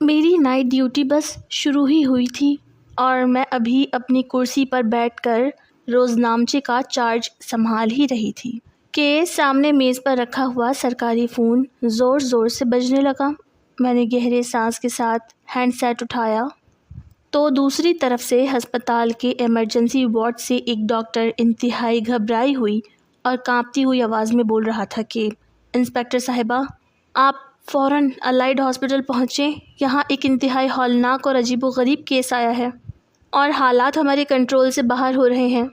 میری night duty بس شروع ہی ہوئی تھی اور میں ابھی اپنی کرسی پر بیٹھ کر روزنامچے کا چارج سنبھال ہی رہی تھی کہ سامنے میز پر رکھا ہوا سرکاری فون زور زور سے بجنے لگا۔ میں نے گہرے سانس کے ساتھ ہینڈ سیٹ اٹھایا تو دوسری طرف سے ہسپتال کے ایمرجنسی وارڈ سے ایک ڈاکٹر انتہائی گھبرائی ہوئی اور کانپتی ہوئی آواز میں بول رہا تھا کہ انسپکٹر صاحبہ، آپ فوراً الائڈ ہاسپٹل پہنچیں، یہاں ایک انتہائی ہولناک اور عجیب و غریب کیس آیا ہے اور حالات ہمارے کنٹرول سے باہر ہو رہے ہیں۔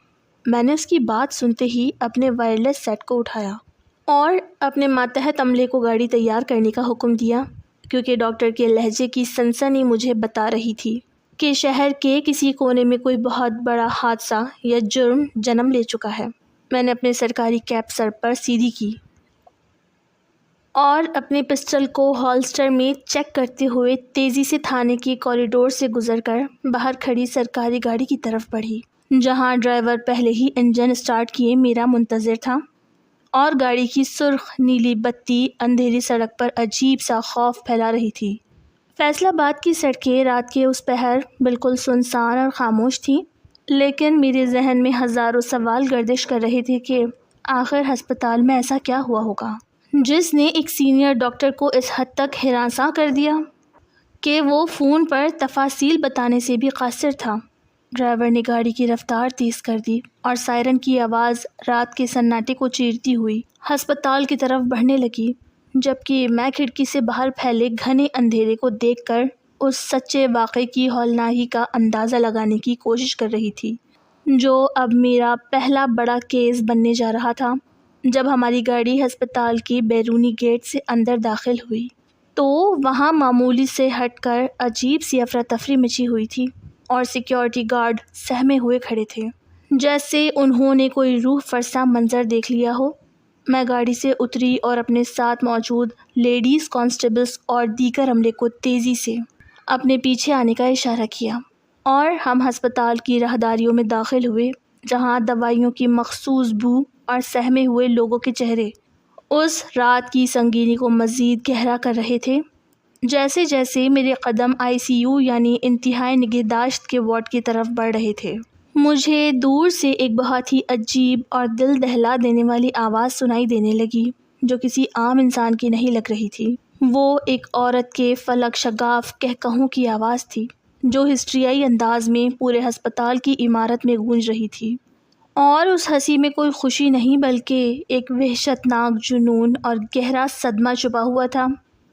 میں نے اس کی بات سنتے ہی اپنے وائرلیس سیٹ کو اٹھایا اور اپنے ماتحت عملے کو گاڑی تیار کرنے کا حکم دیا، کیونکہ ڈاکٹر کے لہجے کی سنسنی مجھے بتا رہی تھی کہ شہر کے کسی کونے میں کوئی بہت بڑا حادثہ یا جرم جنم لے چکا ہے۔ میں نے اپنے سرکاری کیپ سر پر سیدھی کی اور اپنے پسٹل کو ہولسٹر میں چیک کرتے ہوئے تیزی سے تھانے کے کوریڈور سے گزر کر باہر کھڑی سرکاری گاڑی کی طرف بڑھی، جہاں ڈرائیور پہلے ہی انجن اسٹارٹ کیے میرا منتظر تھا اور گاڑی کی سرخ نیلی بتی اندھیری سڑک پر عجیب سا خوف پھیلا رہی تھی۔ فیصل آباد کی سڑکیں رات کے اس پہر بالکل سنسان اور خاموش تھیں، لیکن میرے ذہن میں ہزاروں سوال گردش کر رہے تھے کہ آخر ہسپتال میں ایسا کیا ہوا ہوگا جس نے ایک سینئر ڈاکٹر کو اس حد تک ہراساں کر دیا کہ وہ فون پر تفاصیل بتانے سے بھی قاصر تھا۔ ڈرائیور نے گاڑی کی رفتار تیز کر دی اور سائرن کی آواز رات کے سناٹے کو چیرتی ہوئی ہسپتال کی طرف بڑھنے لگی، جبکہ میں کھڑکی سے باہر پھیلے گھنے اندھیرے کو دیکھ کر اس سچے واقعے کی ہولناکی کا اندازہ لگانے کی کوشش کر رہی تھی جو اب میرا پہلا بڑا کیس بننے جا رہا تھا۔ جب ہماری گاڑی ہسپتال کے بیرونی گیٹ سے اندر داخل ہوئی تو وہاں معمولی سے ہٹ کر عجیب سی افراتفری مچی ہوئی تھی اور سیکیورٹی گارڈ سہمے ہوئے کھڑے تھے، جیسے انہوں نے کوئی روح فرسا منظر دیکھ لیا ہو۔ میں گاڑی سے اتری اور اپنے ساتھ موجود لیڈیز کانسٹیبلز اور دیگر عملے کو تیزی سے اپنے پیچھے آنے کا اشارہ کیا اور ہم ہسپتال کی راہداریوں میں داخل ہوئے، جہاں دوائیوں کی مخصوص بو اور سہمے ہوئے لوگوں کے چہرے اس رات کی سنگینی کو مزید گہرا کر رہے تھے۔ جیسے جیسے میرے قدم ICU یعنی انتہائی نگہداشت کے وارڈ کی طرف بڑھ رہے تھے، مجھے دور سے ایک بہت ہی عجیب اور دل دہلا دینے والی آواز سنائی دینے لگی جو کسی عام انسان کی نہیں لگ رہی تھی۔ وہ ایک عورت کے فلک شگاف کہکہوں کی آواز تھی جو ہسٹریائی انداز میں پورے ہسپتال کی عمارت میں گونج رہی تھی، اور اس ہنسی میں کوئی خوشی نہیں بلکہ ایک وحشتناک جنون اور گہرا صدمہ چھپا ہوا تھا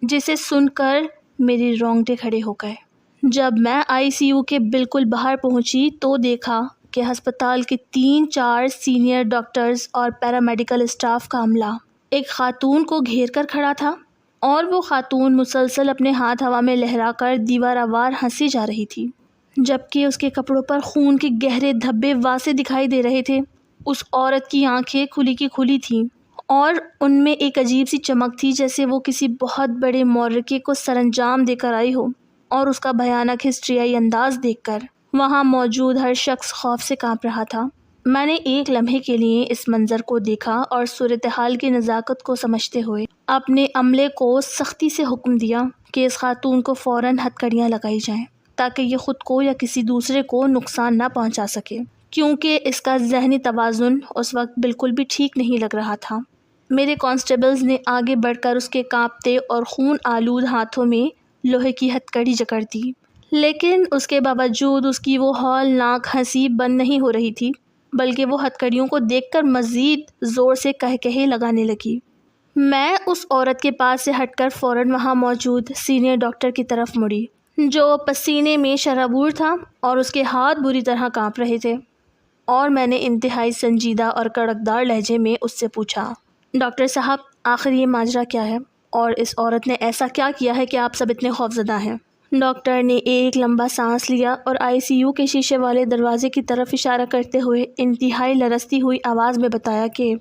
جسے سن کر میرے رونگٹے کھڑے ہو گئے۔ جب میں ICU کے بالکل باہر پہنچی تو دیکھا کہ ہسپتال کے 3-4 سینئر ڈاکٹرز اور پیرامیڈیکل اسٹاف کا عملہ ایک خاتون کو گھیر کر کھڑا تھا، اور وہ خاتون مسلسل اپنے ہاتھ ہوا میں لہرا کر دیوارہ ہنسی جا رہی تھی، جبکہ اس کے کپڑوں پر خون کے گہرے دھبے واضح دکھائی دے رہے تھے۔ اس عورت کی آنکھیں کھلی کی کھلی تھیں اور ان میں ایک عجیب سی چمک تھی، جیسے وہ کسی بہت بڑے معرکے کو سر انجام دے کر آئی ہو، اور اس کا بھیانک ہسٹریائی انداز دیکھ کر وہاں موجود ہر شخص خوف سے کانپ رہا تھا۔ میں نے ایک لمحے کے لیے اس منظر کو دیکھا اور صورتحال کی نزاکت کو سمجھتے ہوئے اپنے عملے کو سختی سے حکم دیا کہ اس خاتون کو فوراً ہتھکڑیاں لگائی جائیں تاکہ یہ خود کو یا کسی دوسرے کو نقصان نہ پہنچا سکے، کیونکہ اس کا ذہنی توازن اس وقت بالکل بھی ٹھیک نہیں لگ رہا تھا۔ میرے کانسٹیبلز نے آگے بڑھ کر اس کے کانپتے اور خون آلود ہاتھوں میں لوہے کی ہتھکڑی جکڑ دی، لیکن اس کے باوجود اس کی وہ ہولناک ہنسی بند نہیں ہو رہی تھی، بلکہ وہ ہتھکڑیوں کو دیکھ کر مزید زور سے کہے لگانے لگی۔ میں اس عورت کے پاس سے ہٹ کر فوراً وہاں موجود سینئر ڈاکٹر کی طرف مڑی جو پسینے میں شرابور تھا اور اس کے ہاتھ بری طرح کانپ رہے تھے، اور میں نے انتہائی سنجیدہ اور کڑکدار لہجے میں اس سے پوچھا، ڈاکٹر صاحب، آخر یہ ماجرا کیا ہے اور اس عورت نے ایسا کیا کیا ہے کہ آپ سب اتنے خوفزدہ ہیں؟ ڈاکٹر نے ایک لمبا سانس لیا اور ICU کے شیشے والے دروازے کی طرف اشارہ کرتے ہوئے انتہائی لرزتی ہوئی آواز میں بتایا کہ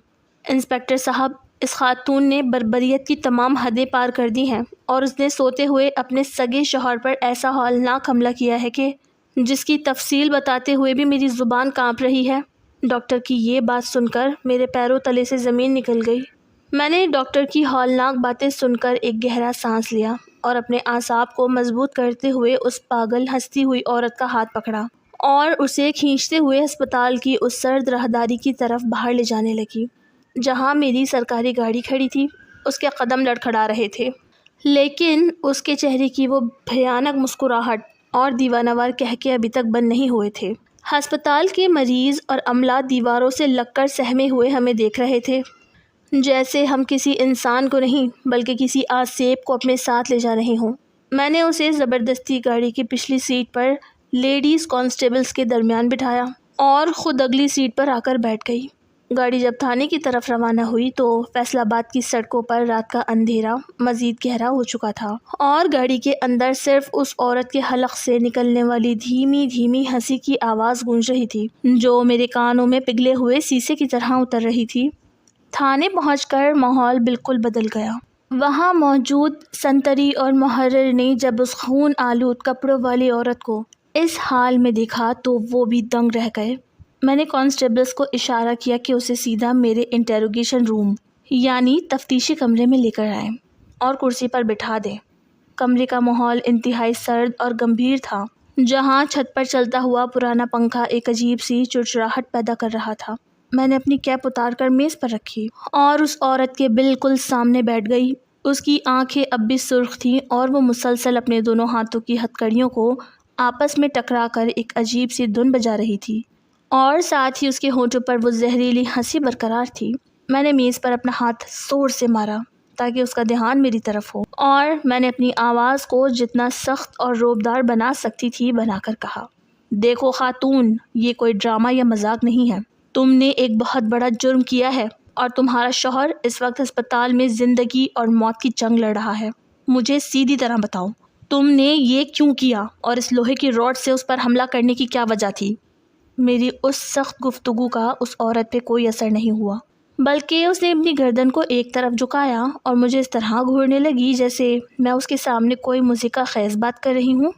انسپکٹر صاحب، اس خاتون نے بربریت کی تمام حدیں پار کر دی ہیں اور اس نے سوتے ہوئے اپنے سگے شوہر پر ایسا ہولناک حملہ کیا ہے کہ جس کی تفصیل بتاتے ہوئے بھی میری زبان کانپ رہی ہے۔ ڈاکٹر کی یہ بات سن کر میرے پیروں تلے سے زمین نکل گئی۔ میں نے ڈاکٹر کی ہولناک باتیں سن کر ایک گہرا سانس لیا اور اپنے اعصاب کو مضبوط کرتے ہوئے اس پاگل ہنستی ہوئی عورت کا ہاتھ پکڑا اور اسے کھینچتے ہوئے ہسپتال کی اس سرد راہداری کی طرف باہر لے جانے لگی جہاں میری سرکاری گاڑی کھڑی تھی۔ اس کے قدم لڑکھڑا رہے تھے، لیکن اس کے چہرے کی وہ بھیانک مسکراہٹ اور دیوانہ وار کہکے ابھی تک بند نہیں ہوئے تھے۔ ہسپتال کے مریض اور عملہ دیواروں سے لگ کر سہمے ہوئے ہمیں دیکھ رہے تھے، جیسے ہم کسی انسان کو نہیں بلکہ کسی آسیب کو اپنے ساتھ لے جا رہے ہوں۔ میں نے اسے زبردستی گاڑی کی پچھلی سیٹ پر لیڈیز کانسٹیبلز کے درمیان بٹھایا اور خود اگلی سیٹ پر آ کر بیٹھ گئی۔ گاڑی جب تھانے کی طرف روانہ ہوئی تو فیصل آباد کی سڑکوں پر رات کا اندھیرا مزید گہرا ہو چکا تھا اور گاڑی کے اندر صرف اس عورت کے حلق سے نکلنے والی دھیمی دھیمی ہنسی کی آواز گونج رہی تھی جو میرے کانوں میں پگھلے ہوئے شیشے کی طرح اتر رہی تھی۔ تھانے پہنچ کر ماحول بالکل بدل گیا۔ وہاں موجود سنتری اور محرر نے جب اس خون آلود کپڑوں والی عورت کو اس حال میں دیکھا تو وہ بھی دنگ رہ گئے۔ میں نے کانسٹیبلز کو اشارہ کیا کہ اسے سیدھا میرے انٹیروگیشن روم یعنی تفتیشی کمرے میں لے کر آئیں اور کرسی پر بٹھا دیں۔ کمرے کا ماحول انتہائی سرد اور گمبھیر تھا، جہاں چھت پر چلتا ہوا پرانا پنکھا ایک عجیب سی چڑچڑاہٹ پیدا کر رہا تھا۔ میں نے اپنی کیپ اتار کر میز پر رکھی اور اس عورت کے بالکل سامنے بیٹھ گئی۔ اس کی آنکھیں اب بھی سرخ تھیں اور وہ مسلسل اپنے دونوں ہاتھوں کی ہتھکڑیوں کو آپس میں ٹکرا کر ایک عجیب سی دھن بجا رہی تھی اور ساتھ ہی اس کے ہونٹوں پر وہ زہریلی ہنسی برقرار تھی۔ میں نے میز پر اپنا ہاتھ زور سے مارا تاکہ اس کا دھیان میری طرف ہو اور میں نے اپنی آواز کو جتنا سخت اور روبدار بنا سکتی تھی بنا کر کہا، دیکھو خاتون، یہ کوئی ڈرامہ یا مذاق نہیں ہے۔ تم نے ایک بہت بڑا جرم کیا ہے اور تمہارا شوہر اس وقت ہسپتال میں زندگی اور موت کی جنگ لڑ رہا ہے۔ مجھے سیدھی طرح بتاؤ، تم نے یہ کیوں کیا اور اس لوہے کی راڈ سے اس پر حملہ کرنے کی کیا وجہ تھی؟ میری اس سخت گفتگو کا اس عورت پہ کوئی اثر نہیں ہوا، بلکہ اس نے اپنی گردن کو ایک طرف جھکایا اور مجھے اس طرح گھورنے لگی جیسے میں اس کے سامنے کوئی موسیقی خیز بات کر رہی ہوں،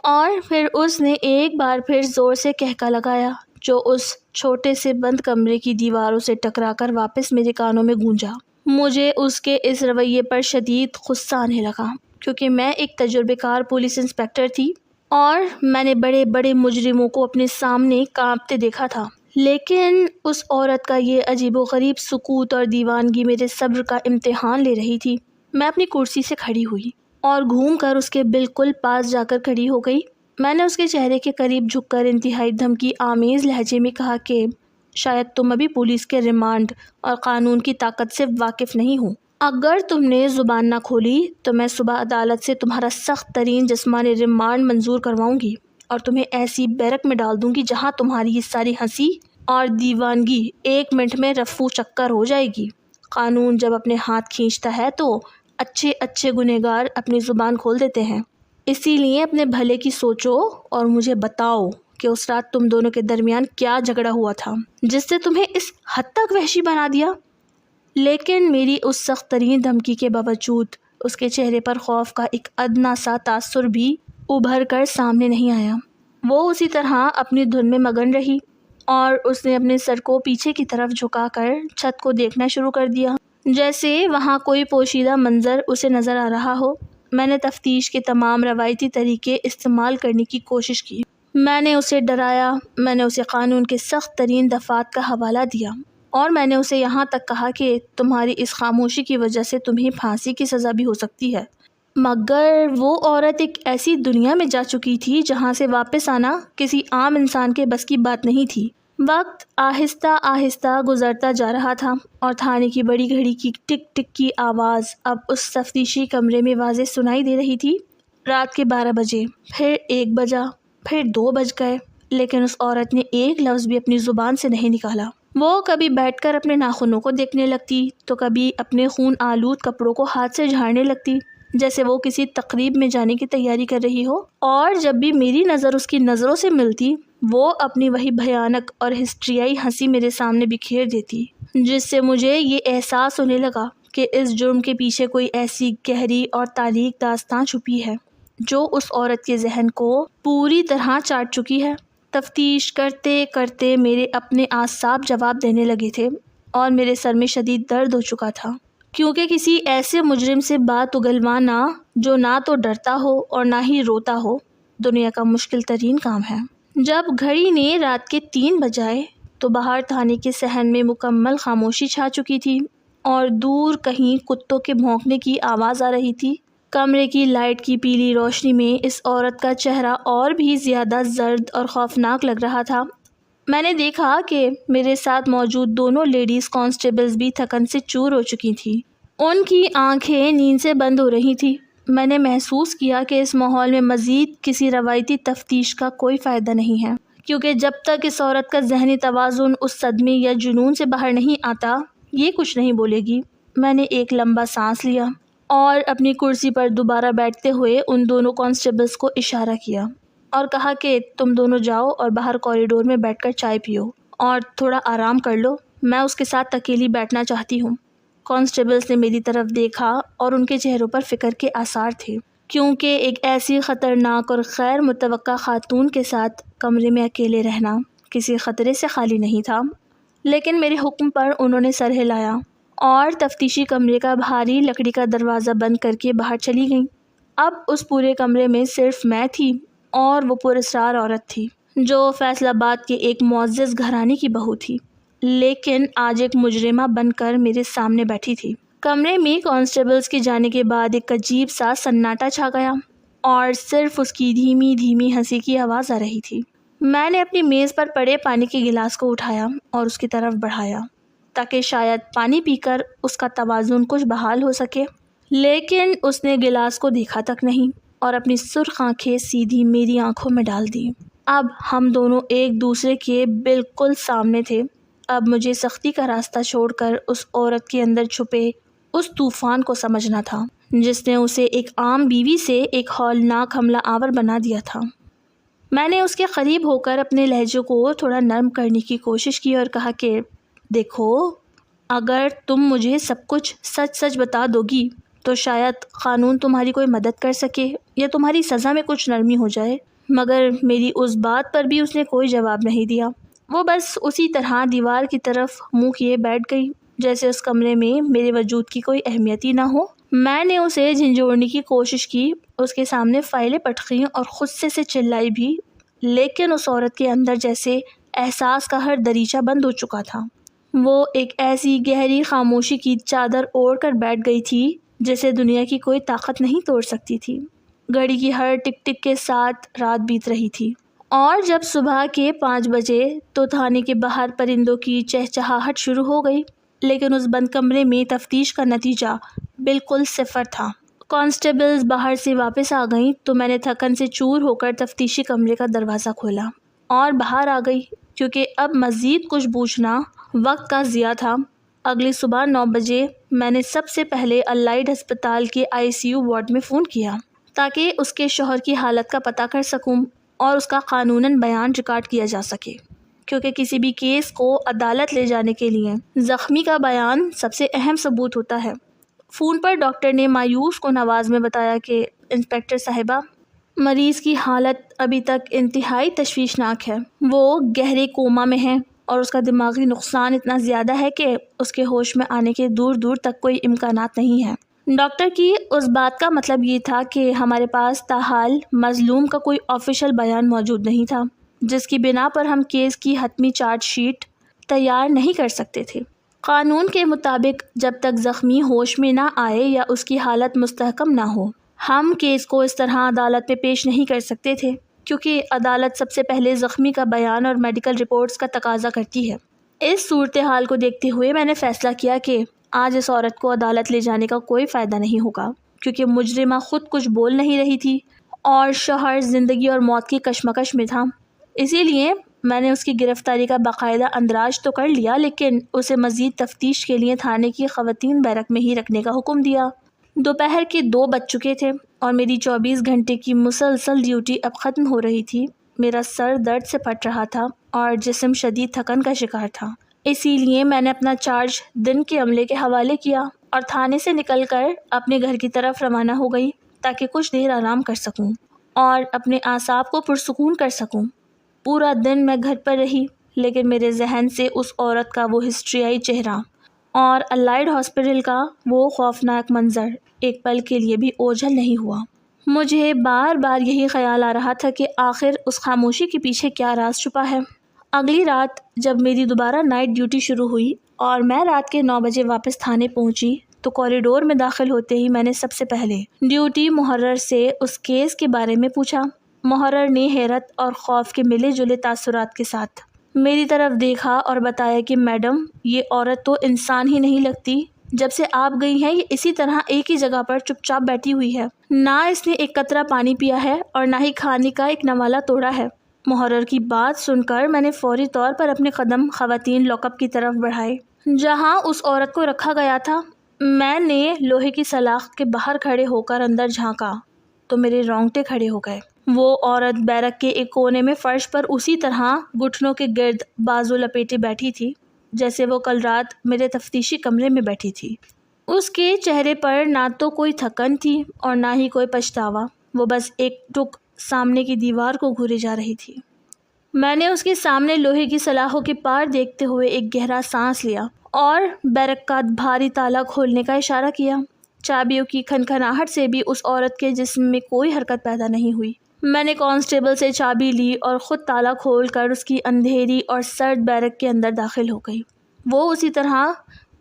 اور پھر اس نے ایک بار پھر زور سے کہکا لگایا جو اس چھوٹے سے بند کمرے کی دیواروں سے ٹکرا کر واپس میرے کانوں میں گونجا۔ مجھے اس کے اس رویے پر شدید غصہ آنے لگا کیونکہ میں ایک تجربے کار پولیس انسپکٹر تھی اور میں نے بڑے بڑے مجرموں کو اپنے سامنے کانپتے دیکھا تھا، لیکن اس عورت کا یہ عجیب و غریب سکوت اور دیوانگی میرے صبر کا امتحان لے رہی تھی۔ میں اپنی کرسی سے کھڑی ہوئی اور گھوم کر اس کے بالکل پاس جا کر کھڑی ہو گئی۔ میں نے اس کے چہرے کے قریب جھک کر انتہائی دھمکی آمیز لہجے میں کہا کہ شاید تم ابھی پولیس کے ریمانڈ اور قانون کی طاقت سے واقف نہیں ہو۔ اگر تم نے زبان نہ کھولی تو میں صبح عدالت سے تمہارا سخت ترین جسمانی ریمانڈ منظور کرواؤں گی اور تمہیں ایسی بیرک میں ڈال دوں گی جہاں تمہاری یہ ساری ہنسی اور دیوانگی 1 منٹ میں رفو چکر ہو جائے گی۔ قانون جب اپنے ہاتھ کھینچتا ہے تو اچھے اچھے گنہگار اپنی زبان کھول دیتے ہیں، اسی لیے اپنے بھلے کی سوچو اور مجھے بتاؤ کہ اس رات تم دونوں کے درمیان کیا جھگڑا ہوا تھا جس سے تمہیں اس حد تک وحشی بنا دیا۔ لیکن میری اس سخت ترین دھمکی کے باوجود اس کے چہرے پر خوف کا ایک ادنا سا تاثر بھی ابھر کر سامنے نہیں آیا۔ وہ اسی طرح اپنی دھن میں مگن رہی اور اس نے اپنے سر کو پیچھے کی طرف جھکا کر چھت کو دیکھنا شروع کر دیا جیسے وہاں کوئی پوشیدہ منظر اسے نظر آ رہا ہو۔ میں نے تفتیش کے تمام روایتی طریقے استعمال کرنے کی کوشش کی۔ میں نے اسے ڈرایا، میں نے اسے قانون کے سخت ترین دفعات کا حوالہ دیا اور میں نے اسے یہاں تک کہا کہ تمہاری اس خاموشی کی وجہ سے تمہیں پھانسی کی سزا بھی ہو سکتی ہے، مگر وہ عورت ایک ایسی دنیا میں جا چکی تھی جہاں سے واپس آنا کسی عام انسان کے بس کی بات نہیں تھی۔ وقت آہستہ آہستہ گزرتا جا رہا تھا اور تھانے کی بڑی گھڑی کی ٹک ٹک کی آواز اب اس تفتیشی کمرے میں واضح سنائی دے رہی تھی۔ رات کے 12 بجے، پھر 1 بجا، پھر 2 بج گئے، لیکن اس عورت نے ایک لفظ بھی اپنی زبان سے نہیں نکالا۔ وہ کبھی بیٹھ کر اپنے ناخنوں کو دیکھنے لگتی تو کبھی اپنے خون آلود کپڑوں کو ہاتھ سے جھاڑنے لگتی جیسے وہ کسی تقریب میں جانے کی تیاری کر رہی ہو، اور جب بھی میری نظر اس کی نظروں سے ملتی وہ اپنی وہی بھیانک اور ہسٹریائی ہنسی میرے سامنے بکھیر دیتی جس سے مجھے یہ احساس ہونے لگا کہ اس جرم کے پیچھے کوئی ایسی گہری اور تاریک داستان چھپی ہے جو اس عورت کے ذہن کو پوری طرح چاٹ چکی ہے۔ تفتیش کرتے کرتے میرے اپنے اعصاب جواب دینے لگے تھے اور میرے سر میں شدید درد ہو چکا تھا۔ کیونکہ کسی ایسے مجرم سے بات اگلوانا جو نہ تو ڈرتا ہو اور نہ ہی روتا ہو دنیا کا مشکل ترین کام ہے۔ جب گھڑی نے رات کے 3 بجائے تو باہر تھانے کے صحن میں مکمل خاموشی چھا چکی تھی اور دور کہیں کتوں کے بھونکنے کی آواز آ رہی تھی۔ کمرے کی لائٹ کی پیلی روشنی میں اس عورت کا چہرہ اور بھی زیادہ زرد اور خوفناک لگ رہا تھا۔ میں نے دیکھا کہ میرے ساتھ موجود دونوں لیڈیز کانسٹیبلز بھی تھکن سے چور ہو چکی تھیں۔ ان کی آنکھیں نیند سے بند ہو رہی تھیں۔ میں نے محسوس کیا کہ اس ماحول میں مزید کسی روایتی تفتیش کا کوئی فائدہ نہیں ہے، کیونکہ جب تک اس عورت کا ذہنی توازن اس صدمے یا جنون سے باہر نہیں آتا یہ کچھ نہیں بولے گی۔ میں نے ایک لمبا سانس لیا اور اپنی کرسی پر دوبارہ بیٹھتے ہوئے ان دونوں کانسٹیبلز کو اشارہ کیا اور کہا کہ تم دونوں جاؤ اور باہر کوریڈور میں بیٹھ کر چائے پیو اور تھوڑا آرام کر لو، میں اس کے ساتھ اکیلی بیٹھنا چاہتی ہوں۔ کانسٹیبلز نے میری طرف دیکھا اور ان کے چہروں پر فکر کے آثار تھے، کیونکہ ایک ایسی خطرناک اور غیر متوقع خاتون کے ساتھ کمرے میں اکیلے رہنا کسی خطرے سے خالی نہیں تھا۔ لیکن میرے حکم پر انہوں نے سر ہلایا اور تفتیشی کمرے کا بھاری لکڑی کا دروازہ بند کر کے باہر چلی گئیں۔ اب اس پورے کمرے میں صرف میں تھی اور وہ پراسرار عورت تھی جو فیصل آباد کے ایک معزز گھرانے کی بہو تھی، لیکن آج ایک مجرمہ بن کر میرے سامنے بیٹھی تھی۔ کمرے میں کانسٹیبلز کے جانے کے بعد ایک عجیب سا سناٹا چھا گیا اور صرف اس کی دھیمی دھیمی ہنسی کی آواز آ رہی تھی۔ میں نے اپنی میز پر پڑے پانی کے گلاس کو اٹھایا اور اس کی طرف بڑھایا تاکہ شاید پانی پی کر اس کا توازن کچھ بحال ہو سکے، لیکن اس نے گلاس کو دیکھا تک نہیں اور اپنی سرخ آنکھیں سیدھی میری آنکھوں میں ڈال دیں۔ اب ہم دونوں ایک دوسرے کے بالکل سامنے تھے۔ اب مجھے سختی کا راستہ چھوڑ کر اس عورت کے اندر چھپے اس طوفان کو سمجھنا تھا جس نے اسے ایک عام بیوی سے ایک ہولناک حملہ آور بنا دیا تھا۔ میں نے اس کے قریب ہو کر اپنے لہجے کو تھوڑا نرم کرنے کی کوشش کی اور کہا کہ دیکھو، اگر تم مجھے سب کچھ سچ سچ بتا دو گی تو شاید قانون تمہاری کوئی مدد کر سکے یا تمہاری سزا میں کچھ نرمی ہو جائے۔ مگر میری اس بات پر بھی اس نے کوئی جواب نہیں دیا۔ وہ بس اسی طرح دیوار کی طرف منہ کیے بیٹھ گئی جیسے اس کمرے میں میرے وجود کی کوئی اہمیت ہی نہ ہو۔ میں نے اسے جھنجھوڑنے کی کوشش کی، اس کے سامنے فائلیں پٹکیں اور غصے سے چلائی بھی، لیکن اس عورت کے اندر جیسے احساس کا ہر دریچہ بند ہو چکا تھا۔ وہ ایک ایسی گہری خاموشی کی چادر اوڑھ کر بیٹھ گئی تھی جسے دنیا کی کوئی طاقت نہیں توڑ سکتی تھی۔ گھڑی کی ہر ٹک ٹک کے ساتھ رات بیت رہی تھی اور جب صبح کے 5 بجے تو تھانے کے باہر پرندوں کی چہچہاہٹ شروع ہو گئی، لیکن اس بند کمرے میں تفتیش کا نتیجہ بالکل صفر تھا۔ کانسٹیبلز باہر سے واپس آ گئیں تو میں نے تھکن سے چور ہو کر تفتیشی کمرے کا دروازہ کھولا اور باہر آ گئی، کیونکہ اب مزید کچھ پوچھنا وقت کا ضیاع تھا۔ اگلی صبح 9 بجے میں نے سب سے پہلے الائڈ ہسپتال کے ICU وارڈ میں فون کیا تاکہ اس کے شوہر کی حالت کا پتہ کر سکوں اور اس کا قانوناً بیان ریکارڈ کیا جا سکے، کیونکہ کسی بھی کیس کو عدالت لے جانے کے لیے زخمی کا بیان سب سے اہم ثبوت ہوتا ہے۔ فون پر ڈاکٹر نے مایوس کن آواز میں بتایا کہ انسپکٹر صاحبہ، مریض کی حالت ابھی تک انتہائی تشویشناک ہے، وہ گہرے کوما میں ہے اور اس کا دماغی نقصان اتنا زیادہ ہے کہ اس کے ہوش میں آنے کے دور دور تک کوئی امکانات نہیں ہیں۔ ڈاکٹر کی اس بات کا مطلب یہ تھا کہ ہمارے پاس تاحال مظلوم کا کوئی آفیشیل بیان موجود نہیں تھا جس کی بنا پر ہم کیس کی حتمی چارج شیٹ تیار نہیں کر سکتے تھے۔ قانون کے مطابق جب تک زخمی ہوش میں نہ آئے یا اس کی حالت مستحکم نہ ہو، ہم کیس کو اس طرح عدالت میں پیش نہیں کر سکتے تھے، کیونکہ عدالت سب سے پہلے زخمی کا بیان اور میڈیکل رپورٹس کا تقاضا کرتی ہے۔ اس صورتحال کو دیکھتے ہوئے میں نے فیصلہ کیا کہ آج اس عورت کو عدالت لے جانے کا کوئی فائدہ نہیں ہوگا، کیونکہ مجرمہ خود کچھ بول نہیں رہی تھی اور شوہر زندگی اور موت کی کشمکش میں تھا۔ اسی لیے میں نے اس کی گرفتاری کا باقاعدہ اندراج تو کر لیا، لیکن اسے مزید تفتیش کے لیے تھانے کی خواتین بیرک میں ہی رکھنے کا حکم دیا۔ دوپہر کے 2 بج چکے تھے اور میری 24 گھنٹے کی مسلسل ڈیوٹی اب ختم ہو رہی تھی۔ میرا سر درد سے پھٹ رہا تھا اور جسم شدید تھکن کا شکار تھا، اسی لیے میں نے اپنا چارج دن کے عملے کے حوالے کیا اور تھانے سے نکل کر اپنے گھر کی طرف روانہ ہو گئی تاکہ کچھ دیر آرام کر سکوں اور اپنے اعصاب کو پرسکون کر سکوں۔ پورا دن میں گھر پر رہی، لیکن میرے ذہن سے اس عورت کا وہ ہسٹریائی چہرہ اور الائیڈ ہاسپٹل کا وہ خوفناک منظر ایک پل کے لیے بھی اوجھل نہیں ہوا۔ مجھے بار بار یہی خیال آ رہا تھا کہ آخر اس خاموشی کے پیچھے کیا راز چھپا ہے۔ اگلی رات جب میری دوبارہ نائٹ ڈیوٹی شروع ہوئی اور میں رات کے 9 بجے واپس تھانے پہنچی تو کوریڈور میں داخل ہوتے ہی میں نے سب سے پہلے ڈیوٹی محرر سے اس کیس کے بارے میں پوچھا۔ محرر نے حیرت اور خوف کے ملے جلے تاثرات کے ساتھ میری طرف دیکھا اور بتایا کہ میڈم، یہ عورت تو انسان ہی نہیں لگتی۔ جب سے آپ گئی ہیں یہ اسی طرح ایک ہی جگہ پر چپ چاپ بیٹھی ہوئی ہے، نہ اس نے ایک قطرہ پانی پیا ہے اور نہ ہی کھانے کا ایک نوالا توڑا ہے۔ محرر کی بات سن کر میں نے فوری طور پر اپنے قدم خواتین لاک اپ کی طرف بڑھائے جہاں اس عورت کو رکھا گیا تھا۔ میں نے لوہے کی سلاخ کے باہر کھڑے ہو کر اندر جھانکا تو میرے رونگٹے کھڑے ہو گئے۔ وہ عورت بیرک کے ایک کونے میں فرش پر اسی طرح گھٹنوں کے گرد بازو لپیٹے بیٹھی تھی جیسے وہ کل رات میرے تفتیشی کمرے میں بیٹھی تھی۔ اس کے چہرے پر نہ تو کوئی تھکن تھی اور نہ ہی کوئی پچھتاوا، وہ بس ایک ٹک سامنے کی دیوار کو گھورے جا رہی تھی۔ میں نے اس کے سامنے لوہے کی سلاخوں کے پار دیکھتے ہوئے ایک گہرا سانس لیا اور بیرک کا بھاری تالا کھولنے کا اشارہ کیا۔ چابیوں کی کھنکھناہٹ سے بھی اس عورت کے جسم میں کوئی حرکت پیدا نہیں ہوئی۔ میں نے کانسٹیبل سے چابی لی اور خود تالا کھول کر اس کی اندھیری اور سرد بیرک کے اندر داخل ہو گئی۔ وہ اسی طرح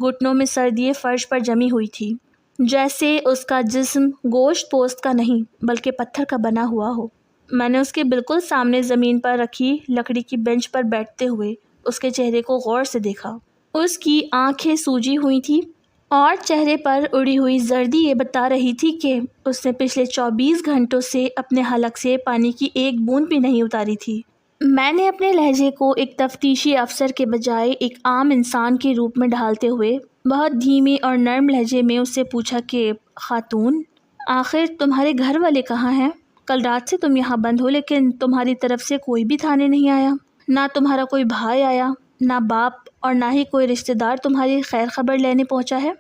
گھٹنوں میں سر دیے فرش پر جمی ہوئی تھی جیسے اس کا جسم گوشت پوست کا نہیں بلکہ پتھر کا بنا ہوا ہو۔ میں نے اس کے بالکل سامنے زمین پر رکھی لکڑی کی بینچ پر بیٹھتے ہوئے اس کے چہرے کو غور سے دیکھا۔ اس کی آنکھیں سوجی ہوئی تھیں اور چہرے پر اڑی ہوئی زردی یہ بتا رہی تھی کہ اس نے پچھلے 24 گھنٹوں سے اپنے حلق سے پانی کی ایک بوند بھی نہیں اتاری تھی۔ میں نے اپنے لہجے کو ایک تفتیشی افسر کے بجائے ایک عام انسان کے روپ میں ڈھالتے ہوئے بہت دھیمے اور نرم لہجے میں اس سے پوچھا کہ خاتون، آخر تمہارے گھر والے کہاں ہیں؟ کل رات سے تم یہاں بند ہو لیکن تمہاری طرف سے کوئی بھی تھانے نہیں آیا، نہ تمہارا کوئی بھائی آیا، نہ باپ اور نہ ہی کوئی رشتہ دار تمہاری خیر خبر لینے پہنچا ہے۔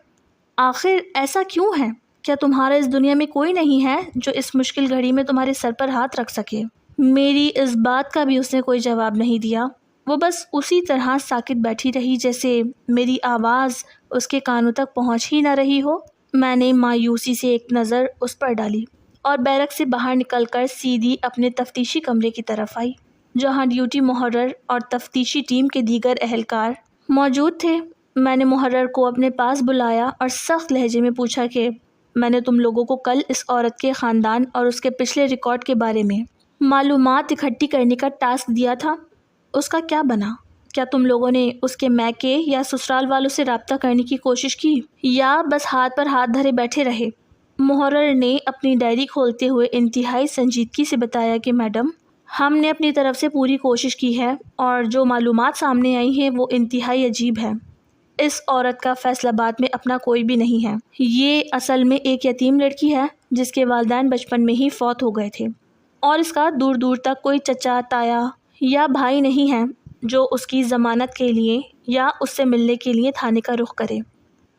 آخر ایسا کیوں ہے؟ کیا تمہارا اس دنیا میں کوئی نہیں ہے جو اس مشکل گھڑی میں تمہارے سر پر ہاتھ رکھ سکے؟ میری اس بات کا بھی اس نے کوئی جواب نہیں دیا۔ وہ بس اسی طرح ساکت بیٹھی رہی جیسے میری آواز اس کے کانوں تک پہنچ ہی نہ رہی ہو۔ میں نے مایوسی سے ایک نظر اس پر ڈالی اور بیرک سے باہر نکل کر سیدھی اپنے تفتیشی کمرے کی طرف آئی جہاں ڈیوٹی محرر اور تفتیشی ٹیم کے دیگر اہلکار موجود تھے۔ میں نے محرر کو اپنے پاس بلایا اور سخت لہجے میں پوچھا کہ میں نے تم لوگوں کو کل اس عورت کے خاندان اور اس کے پچھلے ریکارڈ کے بارے میں معلومات اکٹھی کرنے کا ٹاسک دیا تھا، اس کا کیا بنا؟ کیا تم لوگوں نے اس کے میکے یا سسرال والوں سے رابطہ کرنے کی کوشش کی یا بس ہاتھ پر ہاتھ دھرے بیٹھے رہے؟ محرر نے اپنی ڈائری کھولتے ہوئے انتہائی سنجیدگی سے بتایا کہ میڈم، ہم نے اپنی طرف سے پوری کوشش کی ہے اور جو معلومات سامنے آئی ہیں وہ انتہائی عجیب ہے۔ اس عورت کا فیصل آباد میں اپنا کوئی بھی نہیں ہے۔ یہ اصل میں ایک یتیم لڑکی ہے جس کے والدین بچپن میں ہی فوت ہو گئے تھے اور اس کا دور دور تک کوئی چچا، تایا یا بھائی نہیں ہے جو اس کی ضمانت کے لیے یا اس سے ملنے کے لیے تھانے کا رخ کرے۔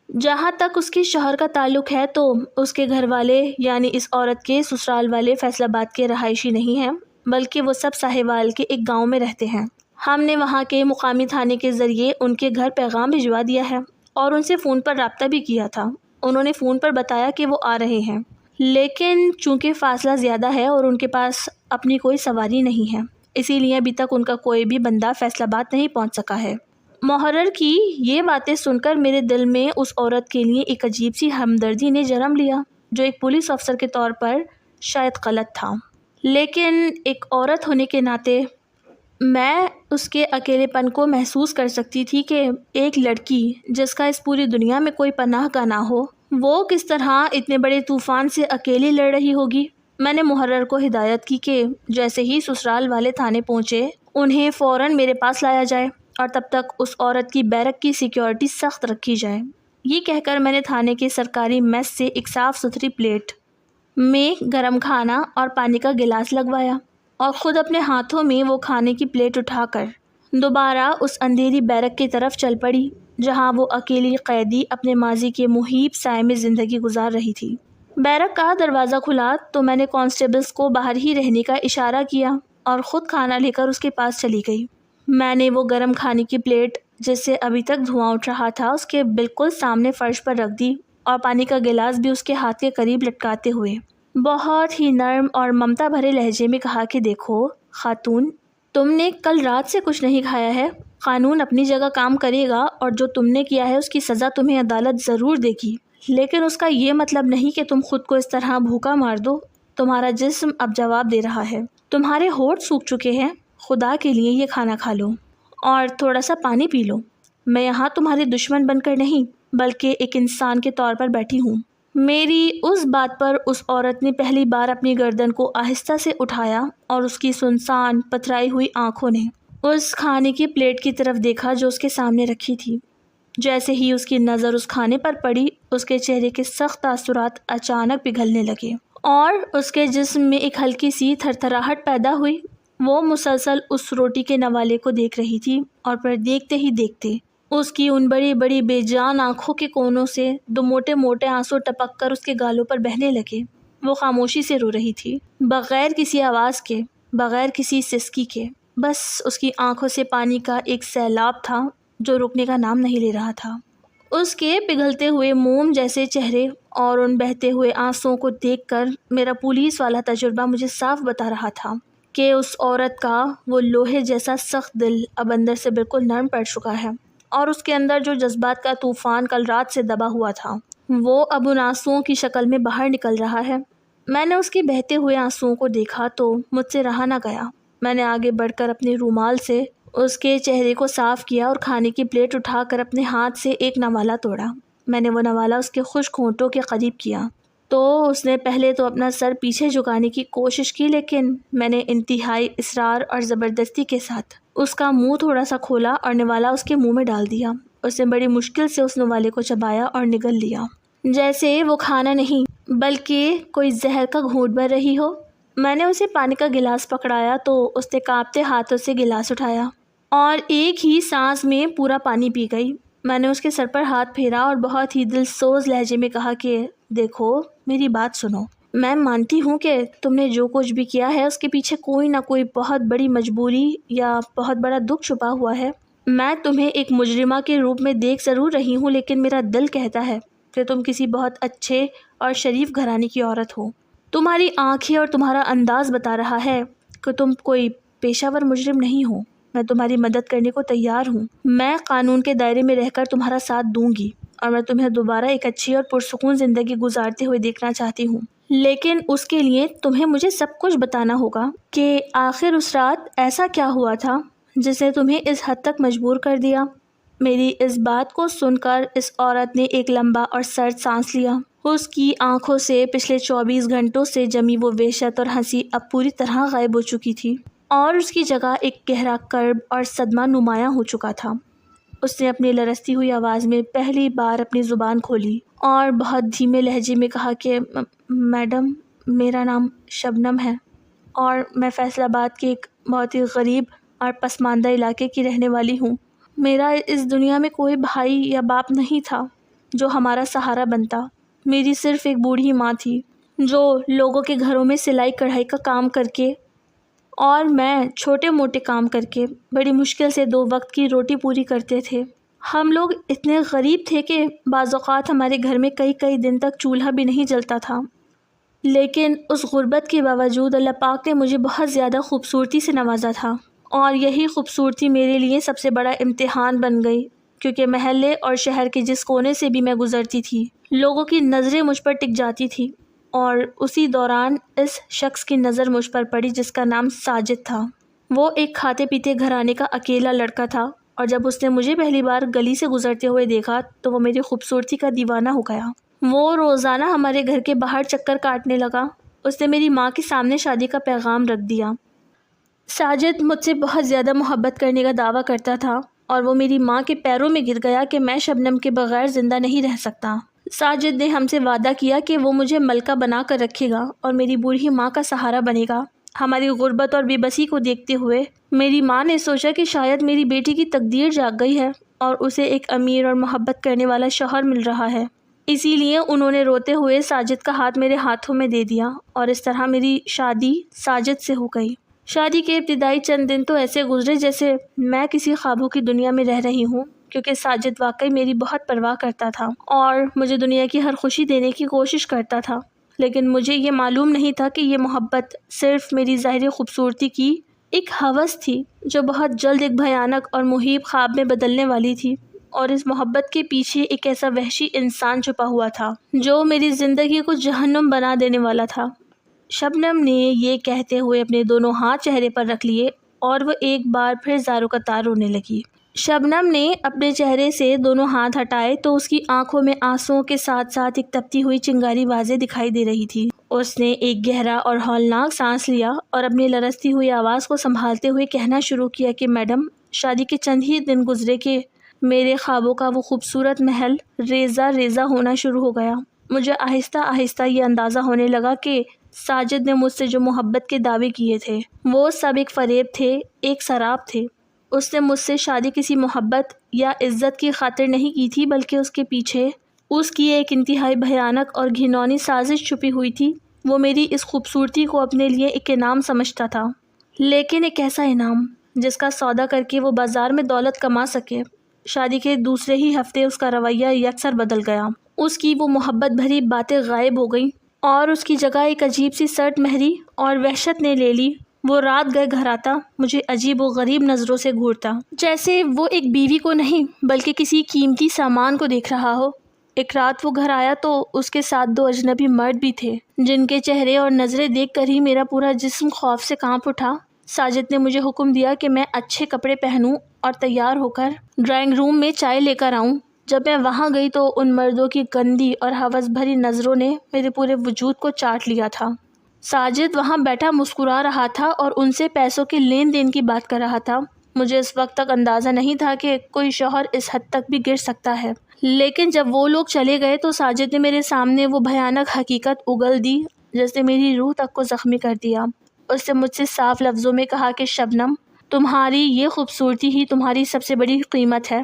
جہاں تک اس کے شوہر کا تعلق ہے تو اس کے گھر والے یعنی اس عورت کے سسرال والے فیصل آباد کے رہائشی نہیں ہیں بلکہ وہ سب ساہیوال کے ایک گاؤں میں رہتے ہیں۔ ہم نے وہاں کے مقامی تھانے کے ذریعے ان کے گھر پیغام بھجوا دیا ہے اور ان سے فون پر رابطہ بھی کیا تھا۔ انہوں نے فون پر بتایا کہ وہ آ رہے ہیں لیکن چونکہ فاصلہ زیادہ ہے اور ان کے پاس اپنی کوئی سواری نہیں ہے اسی لیے ابھی تک ان کا کوئی بھی بندہ فیصل آباد نہیں پہنچ سکا ہے۔ محرر کی یہ باتیں سن کر میرے دل میں اس عورت کے لیے ایک عجیب سی ہمدردی نے جنم لیا جو ایک پولیس افسر کے طور پر شاید غلط تھا، لیکن ایک عورت ہونے کے ناطے میں اس کے اکیلے پن کو محسوس کر سکتی تھی کہ ایک لڑکی جس کا اس پوری دنیا میں کوئی پناہ گاہ نہ ہو وہ کس طرح اتنے بڑے طوفان سے اکیلی لڑ رہی ہوگی۔ میں نے محرر کو ہدایت کی کہ جیسے ہی سسرال والے تھانے پہنچے انہیں فوراً میرے پاس لایا جائے اور تب تک اس عورت کی بیرک کی سیکیورٹی سخت رکھی جائے۔ یہ کہہ کر میں نے تھانے کے سرکاری میس سے ایک صاف ستھری پلیٹ میں گرم کھانا اور پانی کا گلاس لگوایا اور خود اپنے ہاتھوں میں وہ کھانے کی پلیٹ اٹھا کر دوبارہ اس اندھیری بیرک کی طرف چل پڑی جہاں وہ اکیلی قیدی اپنے ماضی کے مہیب سائے میں زندگی گزار رہی تھی۔ بیرک کا دروازہ کھلا تو میں نے کانسٹیبلز کو باہر ہی رہنے کا اشارہ کیا اور خود کھانا لے کر اس کے پاس چلی گئی۔ میں نے وہ گرم کھانے کی پلیٹ جس سے ابھی تک دھواں اٹھ رہا تھا اس کے بالکل سامنے فرش پر رکھ دی اور پانی کا گلاس بھی اس کے ہاتھ کے قریب لٹکاتے ہوئے بہت ہی نرم اور ممتا بھرے لہجے میں کہا کہ دیکھو خاتون، تم نے کل رات سے کچھ نہیں کھایا ہے، قانون اپنی جگہ کام کرے گا اور جو تم نے کیا ہے اس کی سزا تمہیں عدالت ضرور دے گی، لیکن اس کا یہ مطلب نہیں کہ تم خود کو اس طرح بھوکا مار دو۔ تمہارا جسم اب جواب دے رہا ہے، تمہارے ہونٹ سوکھ چکے ہیں، خدا کے لیے یہ کھانا کھا لو اور تھوڑا سا پانی پی لو۔ میں یہاں تمہارے دشمن بن کر نہیں بلکہ ایک انسان کے طور پر بیٹھی ہوں۔ میری اس بات پر اس عورت نے پہلی بار اپنی گردن کو آہستہ سے اٹھایا اور اس کی سنسان پتھرائی ہوئی آنکھوں نے اس کھانے کی پلیٹ کی طرف دیکھا جو اس کے سامنے رکھی تھی۔ جیسے ہی اس کی نظر اس کھانے پر پڑی اس کے چہرے کے سخت تاثرات اچانک پگھلنے لگے اور اس کے جسم میں ایک ہلکی سی تھرتھراہٹ پیدا ہوئی۔ وہ مسلسل اس روٹی کے نوالے کو دیکھ رہی تھی اور پھر دیکھتے ہی دیکھتے اس کی ان بڑی بڑی بے جان آنکھوں کے کونوں سے دو موٹے موٹے آنسو ٹپک کر اس کے گالوں پر بہنے لگے۔ وہ خاموشی سے رو رہی تھی، بغیر کسی آواز کے، بغیر کسی سسکی کے، بس اس کی آنکھوں سے پانی کا ایک سیلاب تھا جو رکنے کا نام نہیں لے رہا تھا۔ اس کے پگھلتے ہوئے موم جیسے چہرے اور ان بہتے ہوئے آنسوؤں کو دیکھ کر میرا پولیس والا تجربہ مجھے صاف بتا رہا تھا کہ اس عورت کا وہ لوہے جیسا سخت دل اب اندر سے بالکل نرم پڑ چکا ہے اور اس کے اندر جو جذبات کا طوفان کل رات سے دبا ہوا تھا وہ اب ان آنسوؤں کی شکل میں باہر نکل رہا ہے۔ میں نے اس کے بہتے ہوئے آنسوؤں کو دیکھا تو مجھ سے رہا نہ گیا۔ میں نے آگے بڑھ کر اپنے رومال سے اس کے چہرے کو صاف کیا اور کھانے کی پلیٹ اٹھا کر اپنے ہاتھ سے ایک نوالا توڑا۔ میں نے وہ نوالا اس کے خشک ہونٹوں کے قریب کیا تو اس نے پہلے تو اپنا سر پیچھے جھکانے کی کوشش کی، لیکن میں نے انتہائی اصرار اور زبردستی کے ساتھ اس کا منہ تھوڑا سا کھولا اور نوالا اس کے منہ میں ڈال دیا۔ اس نے بڑی مشکل سے اس نوالے کو چبایا اور نگل لیا، جیسے وہ کھانا نہیں بلکہ کوئی زہر کا گھونٹ بھر رہی ہو۔ میں نے اسے پانی کا گلاس پکڑایا تو اس نے کانپتے ہاتھوں سے گلاس اٹھایا اور ایک ہی سانس میں پورا پانی پی گئی۔ میں نے اس کے سر پر ہاتھ پھیرا اور بہت ہی دل سوز لہجے میں کہا کہ دیکھو میری بات سنو، میں مانتی ہوں کہ تم نے جو کچھ بھی کیا ہے اس کے پیچھے کوئی نہ کوئی بہت بڑی مجبوری یا بہت بڑا دکھ چھپا ہوا ہے۔ میں تمہیں ایک مجرمہ کے روپ میں دیکھ ضرور رہی ہوں، لیکن میرا دل کہتا ہے کہ تم کسی بہت اچھے اور شریف گھرانے کی عورت ہو۔ تمہاری آنکھیں اور تمہارا انداز بتا رہا ہے کہ تم کوئی پیشہ ور مجرم نہیں ہو۔ میں تمہاری مدد کرنے کو تیار ہوں، میں قانون کے دائرے میں رہ کر تمہارا ساتھ دوں گی اور میں تمہیں دوبارہ ایک اچھی اور پرسکون زندگی گزارتے ہوئے دیکھنا چاہتی ہوں، لیکن اس کے لیے تمہیں مجھے سب کچھ بتانا ہوگا کہ آخر اس رات ایسا کیا ہوا تھا جس نے تمہیں اس حد تک مجبور کر دیا۔ میری اس بات کو سن کر اس عورت نے ایک لمبا اور سرد سانس لیا۔ اس کی آنکھوں سے پچھلے 24 گھنٹوں سے جمی وہ وحشت اور ہنسی اب پوری طرح غائب ہو چکی تھی اور اس کی جگہ ایک گہرا کرب اور صدمہ نمایاں ہو چکا تھا۔ اس نے اپنی لرزتی ہوئی آواز میں پہلی بار اپنی زبان کھولی اور بہت دھیمے لہجے میں کہا کہ میڈم، میرا نام شبنم ہے اور میں فیصل آباد کے ایک بہت ہی غریب اور پسماندہ علاقے کی رہنے والی ہوں۔ میرا اس دنیا میں کوئی بھائی یا باپ نہیں تھا جو ہمارا سہارا بنتا۔ میری صرف ایک بوڑھی ماں تھی جو لوگوں کے گھروں میں سلائی کڑھائی کا کام کر کے اور میں چھوٹے موٹے کام کر کے بڑی مشکل سے 2 وقت کی روٹی پوری کرتے تھے۔ ہم لوگ اتنے غریب تھے کہ بعض اوقات ہمارے گھر میں کئی دن تک چولہا بھی نہیں جلتا تھا، لیکن اس غربت کے باوجود اللہ پاک نے مجھے بہت زیادہ خوبصورتی سے نوازا تھا اور یہی خوبصورتی میرے لیے سب سے بڑا امتحان بن گئی، کیونکہ محلے اور شہر کے جس کونے سے بھی میں گزرتی تھی لوگوں کی نظریں مجھ پر ٹک جاتی تھی، اور اسی دوران اس شخص کی نظر مجھ پر پڑی جس کا نام ساجد تھا۔ وہ ایک کھاتے پیتے گھرانے کا اکیلا لڑکا تھا اور جب اس نے مجھے پہلی بار گلی سے گزرتے ہوئے دیکھا تو وہ میری خوبصورتی کا دیوانہ ہو گیا۔ وہ روزانہ ہمارے گھر کے باہر چکر کاٹنے لگا۔ اس نے میری ماں کے سامنے شادی کا پیغام رکھ دیا۔ ساجد مجھ سے بہت زیادہ محبت کرنے کا دعویٰ کرتا تھا اور وہ میری ماں کے پیروں میں گر گیا کہ میں شبنم کے بغیر زندہ نہیں رہ سکتا۔ ساجد نے ہم سے وعدہ کیا کہ وہ مجھے ملکہ بنا کر رکھے گا اور میری بوڑھی ماں کا سہارا بنے گا۔ ہماری غربت اور بے بسی کو دیکھتے ہوئے میری ماں نے سوچا کہ شاید میری بیٹی کی تقدیر جاگ گئی ہے اور اسے ایک امیر اور محبت کرنے والا شوہر مل رہا ہے، اسی لیے انہوں نے روتے ہوئے ساجد کا ہاتھ میرے ہاتھوں میں دے دیا اور اس طرح میری شادی ساجد سے ہو گئی۔ شادی کے ابتدائی چند دن تو ایسے گزرے جیسے میں کسی خوابوں کی دنیا میں رہ رہی ہوں، کیونکہ ساجد واقعی میری بہت پرواہ کرتا تھا اور مجھے دنیا کی ہر خوشی دینے کی کوشش کرتا تھا، لیکن مجھے یہ معلوم نہیں تھا کہ یہ محبت صرف میری ظاہری خوبصورتی کی ایک ہوس تھی جو بہت جلد ایک بھیانک اور مہیب خواب میں بدلنے والی تھی، اور اس محبت کے پیچھے ایک ایسا وحشی انسان چھپا ہوا تھا جو میری زندگی کو جہنم بنا دینے والا تھا۔ شبنم نے یہ کہتے ہوئے اپنے دونوں ہاتھ چہرے پر رکھ لیے اور وہ ایک بار پھر زاروں کا تار رونے لگی۔ شبنم نے اپنے چہرے سے دونوں ہاتھ ہٹائے تو اس کی آنکھوں میں آنسوؤں کے ساتھ ساتھ ایک تپتی ہوئی چنگاری واضح دکھائی دے رہی تھی۔ اس نے ایک گہرا اور ہولناک سانس لیا اور اپنی لرزتی ہوئی آواز کو سنبھالتے ہوئے کہنا شروع کیا کہ میڈم، شادی کے چند ہی دن گزرے کہ میرے خوابوں کا وہ خوبصورت محل ریزہ ریزہ ہونا شروع ہو گیا۔ مجھے آہستہ آہستہ یہ اندازہ ہونے لگا کہ ساجد نے مجھ سے جو محبت کے دعوے کیے تھے وہ سب ایک فریب تھے، ایک سراب تھے۔ اس نے مجھ سے شادی کسی محبت یا عزت کی خاطر نہیں کی تھی، بلکہ اس کے پیچھے اس کی ایک انتہائی بھیانک اور گھناؤنی سازش چھپی ہوئی تھی۔ وہ میری اس خوبصورتی کو اپنے لیے ایک انعام سمجھتا تھا، لیکن ایک ایسا انعام جس کا سودا کر کے وہ بازار میں دولت کما سکے۔ شادی کے دوسرے ہی ہفتے اس کا رویہ یکسر بدل گیا۔ اس کی وہ محبت بھری باتیں غائب ہو گئیں اور اس کی جگہ ایک عجیب سی سرد مہری اور وحشت نے لے لی۔ وہ رات گئے گھر آتا مجھے عجیب و غریب نظروں سے گھورتا، جیسے وہ ایک بیوی کو نہیں بلکہ کسی قیمتی سامان کو دیکھ رہا ہو۔ ایک رات وہ گھر آیا تو اس کے ساتھ دو اجنبی مرد بھی تھے، جن کے چہرے اور نظریں دیکھ کر ہی میرا پورا جسم خوف سے کانپ اٹھا۔ ساجد نے مجھے حکم دیا کہ میں اچھے کپڑے پہنوں اور تیار ہو کر ڈرائنگ روم میں چائے لے کر آؤں۔ جب میں وہاں گئی تو ان مردوں کی گندی اور ہوس بھری نظروں نے میرے پورے وجود کو چاٹ لیا تھا۔ ساجد وہاں بیٹھا مسکرا رہا تھا اور ان سے پیسوں کے لین دین کی بات کر رہا تھا۔ مجھے اس وقت تک اندازہ نہیں تھا کہ کوئی شوہر اس حد تک بھی گر سکتا ہے، لیکن جب وہ لوگ چلے گئے تو ساجد نے میرے سامنے وہ بھیانک حقیقت اگل دی جس نے میری روح تک کو زخمی کر دیا۔ اس نے مجھ سے صاف لفظوں میں کہا کہ شبنم، تمہاری یہ خوبصورتی ہی تمہاری سب سے بڑی قیمت ہے۔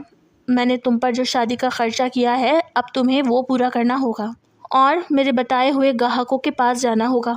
میں نے تم پر جو شادی کا خرچہ کیا ہے اب تمہیں وہ پورا کرنا ہوگا اور میرے بتائے ہوئے گاہکوں کے پاس جانا ہوگا۔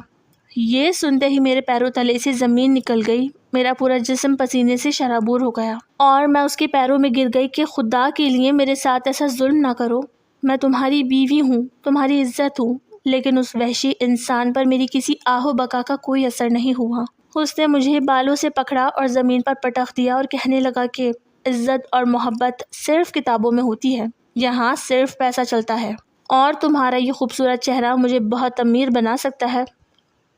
یہ سنتے ہی میرے پیروں تلے سے زمین نکل گئی، میرا پورا جسم پسینے سے شرابور ہو گیا اور میں اس کے پیروں میں گر گئی کہ خدا کے لیے میرے ساتھ ایسا ظلم نہ کرو۔ میں تمہاری بیوی ہوں، تمہاری عزت ہوں، لیکن اس وحشی انسان پر میری کسی آہ و بکا کا کوئی اثر نہیں ہوا۔ اس نے مجھے بالوں سے پکڑا اور زمین پر پٹخ دیا اور کہنے لگا کہ عزت اور محبت صرف کتابوں میں ہوتی ہے، یہاں صرف پیسہ چلتا ہے، اور تمہارا یہ خوبصورت چہرہ مجھے بہت امیر بنا سکتا ہے۔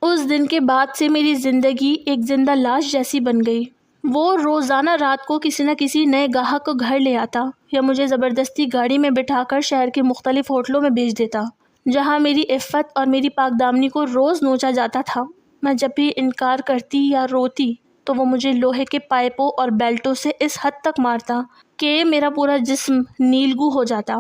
اس دن کے بعد سے میری زندگی ایک زندہ لاش جیسی بن گئی۔ وہ روزانہ رات کو کسی نہ کسی نئے گاہک کو گھر لے آتا یا مجھے زبردستی گاڑی میں بٹھا کر شہر کے مختلف ہوٹلوں میں بھیج دیتا، جہاں میری عفت اور میری پاک دامنی کو روز نوچا جاتا تھا۔ میں جب بھی انکار کرتی یا روتی تو وہ مجھے لوہے کے پائپوں اور بیلٹوں سے اس حد تک مارتا کہ میرا پورا جسم نیلگو ہو جاتا،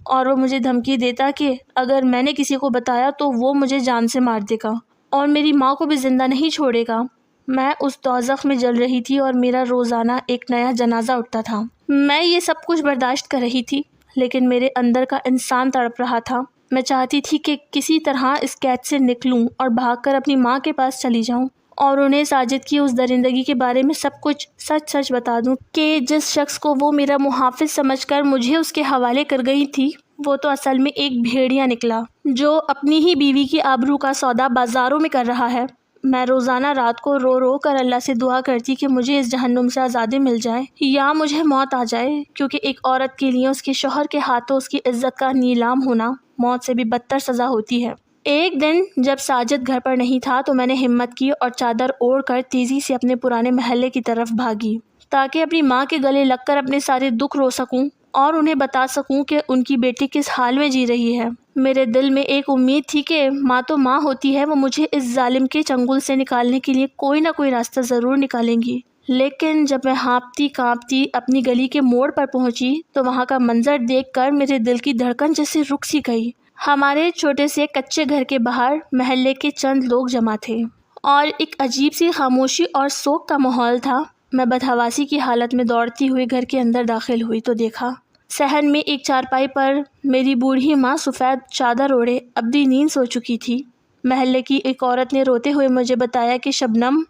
اور وہ مجھے دھمکی دیتا کہ اگر میں نے کسی کو بتایا تو وہ مجھے جان سے مار دے گا اور میری ماں کو بھی زندہ نہیں چھوڑے گا۔ میں اس دوزخ میں جل رہی تھی اور میرا روزانہ ایک نیا جنازہ اٹھتا تھا۔ میں یہ سب کچھ برداشت کر رہی تھی، لیکن میرے اندر کا انسان تڑپ رہا تھا۔ میں چاہتی تھی کہ کسی طرح اس قید سے نکلوں اور بھاگ کر اپنی ماں کے پاس چلی جاؤں اور انہیں ساجد کی اس درندگی کے بارے میں سب کچھ سچ سچ بتا دوں کہ جس شخص کو وہ میرا محافظ سمجھ کر مجھے اس کے حوالے کر گئی تھی، وہ تو اصل میں ایک بھیڑیا نکلا جو اپنی ہی بیوی کی آبرو کا سودا بازاروں میں کر رہا ہے۔ میں روزانہ رات کو رو رو کر اللہ سے دعا کرتی کہ مجھے اس جہنم سے آزادی مل جائے یا مجھے موت آ جائے، کیونکہ ایک عورت کے لیے اس کے شوہر کے ہاتھوں اس کی عزت کا نیلام ہونا موت سے بھی بدتر سزا ہوتی ہے۔ ایک دن جب ساجد گھر پر نہیں تھا تو میں نے ہمت کی اور چادر اوڑھ کر تیزی سے اپنے پرانے محلے کی طرف بھاگی تاکہ اپنی ماں کے گلے لگ کر اپنے سارے دکھ رو سکوں اور انہیں بتا سکوں کہ ان کی بیٹی کس حال میں جی رہی ہے۔ میرے دل میں ایک امید تھی کہ ماں تو ماں ہوتی ہے، وہ مجھے اس ظالم کے چنگل سے نکالنے کے لیے کوئی نہ کوئی راستہ ضرور نکالیں گی۔ لیکن جب میں ہانپتی کانپتی اپنی گلی کے موڑ پر پہنچی تو وہاں کا منظر دیکھ کر میرے دل کی دھڑکن جیسے رک سی گئی۔ ہمارے چھوٹے سے کچے گھر کے باہر محلے کے چند لوگ جمع تھے اور ایک عجیب سی خاموشی اور سوگ کا ماحول تھا۔ میں بدحواسی کی حالت میں دوڑتی ہوئی گھر کے اندر داخل ہوئی تو دیکھا صحن میں ایک چارپائی پر میری بوڑھی ماں سفید چادر اوڑھے ابدی نیند سو چکی تھی۔ محلے کی ایک عورت نے روتے ہوئے مجھے بتایا کہ شبنم،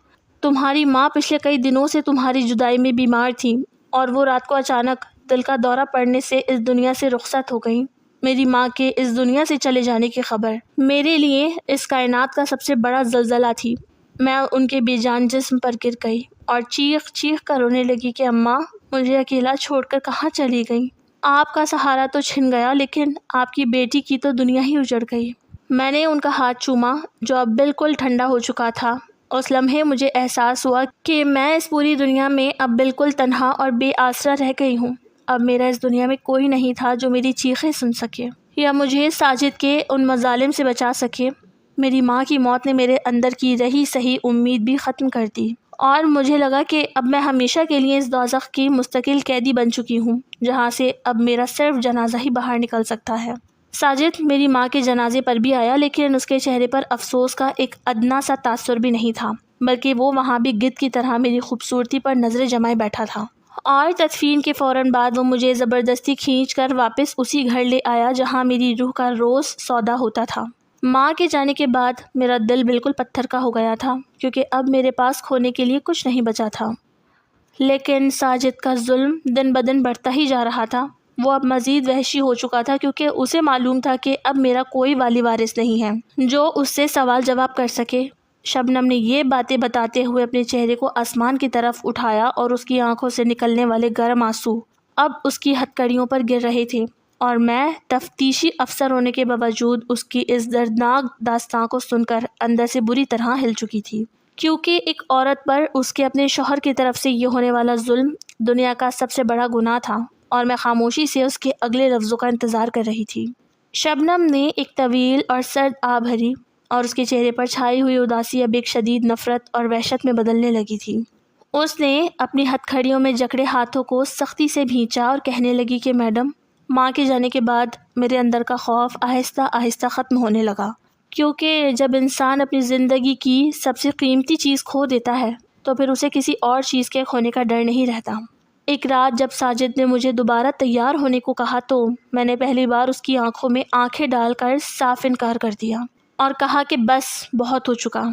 تمہاری ماں پچھلے کئی دنوں سے تمہاری جدائی میں بیمار تھی اور وہ رات کو اچانک دل کا دورہ پڑنے سے اس دنیا سے رخصت ہو گئیں۔ میری ماں کے اس دنیا سے چلے جانے کی خبر میرے لیے اس کائنات کا سب سے بڑا زلزلہ تھی۔ میں ان کے بے جان جسم پر گر گئی اور چیخ چیخ کر رونے لگی کہ اماں مجھے اکیلا چھوڑ کر کہاں چلی گئیں؟ آپ کا سہارا تو چھن گیا لیکن آپ کی بیٹی کی تو دنیا ہی اجڑ گئی۔ میں نے ان کا ہاتھ چوما جو اب بالکل ٹھنڈا ہو چکا تھا۔ اس لمحے مجھے احساس ہوا کہ میں اس پوری دنیا میں اب بالکل تنہا اور بے آسرا رہ گئی ہوں۔ اب میرا اس دنیا میں کوئی نہیں تھا جو میری چیخیں سن سکے یا مجھے ساجد کے ان مظالم سے بچا سکے۔ میری ماں کی موت نے میرے اندر کی رہی صحیح امید بھی ختم کر دی اور مجھے لگا کہ اب میں ہمیشہ کے لیے اس دوزخ کی مستقل قیدی بن چکی ہوں جہاں سے اب میرا صرف جنازہ ہی باہر نکل سکتا ہے۔ ساجد میری ماں کے جنازے پر بھی آیا لیکن اس کے چہرے پر افسوس کا ایک ادنا سا تاثر بھی نہیں تھا، بلکہ وہ وہاں بھی گدھ کی طرح میری خوبصورتی پر نظریں جمائے بیٹھا تھا۔ اور تدفین کے فوراً بعد وہ مجھے زبردستی کھینچ کر واپس اسی گھر لے آیا جہاں میری روح کا روز سودا ہوتا تھا۔ ماں کے جانے کے بعد میرا دل بالکل پتھر کا ہو گیا تھا کیونکہ اب میرے پاس کھونے کے لیے کچھ نہیں بچا تھا۔ لیکن ساجد کا ظلم دن بدن بڑھتا ہی جا رہا تھا۔ وہ اب مزید وحشی ہو چکا تھا کیونکہ اسے معلوم تھا کہ اب میرا کوئی والی وارث نہیں ہے جو اس سے سوال جواب کر سکے۔ شبنم نے یہ باتیں بتاتے ہوئے اپنے چہرے کو آسمان کی طرف اٹھایا اور اس کی آنکھوں سے نکلنے والے گرم آنسو اب اس کی ہتھکڑیوں پر گر رہے تھے، اور میں تفتیشی افسر ہونے کے باوجود اس کی اس دردناک داستان کو سن کر اندر سے بری طرح ہل چکی تھی، کیونکہ ایک عورت پر اس کے اپنے شوہر کی طرف سے یہ ہونے والا ظلم دنیا کا سب سے بڑا گناہ تھا، اور میں خاموشی سے اس کے اگلے لفظوں کا انتظار کر رہی تھی۔ شبنم نے ایک طویل اور سرد آہ بھری اور اس کے چہرے پر چھائی ہوئی اداسی اب ایک شدید نفرت اور وحشت میں بدلنے لگی تھی۔ اس نے اپنی ہتھکڑیوں میں جکڑے ہاتھوں کو سختی سے بھینچا اور کہنے لگی کہ میڈم، ماں کے جانے کے بعد میرے اندر کا خوف آہستہ آہستہ ختم ہونے لگا، کیونکہ جب انسان اپنی زندگی کی سب سے قیمتی چیز کھو دیتا ہے تو پھر اسے کسی اور چیز کے کھونے کا ڈر نہیں رہتا۔ ایک رات جب ساجد نے مجھے دوبارہ تیار ہونے کو کہا تو میں نے پہلی بار اس کی آنکھوں میں آنکھیں ڈال کر صاف انکار کر دیا اور کہا کہ بس بہت ہو چکا،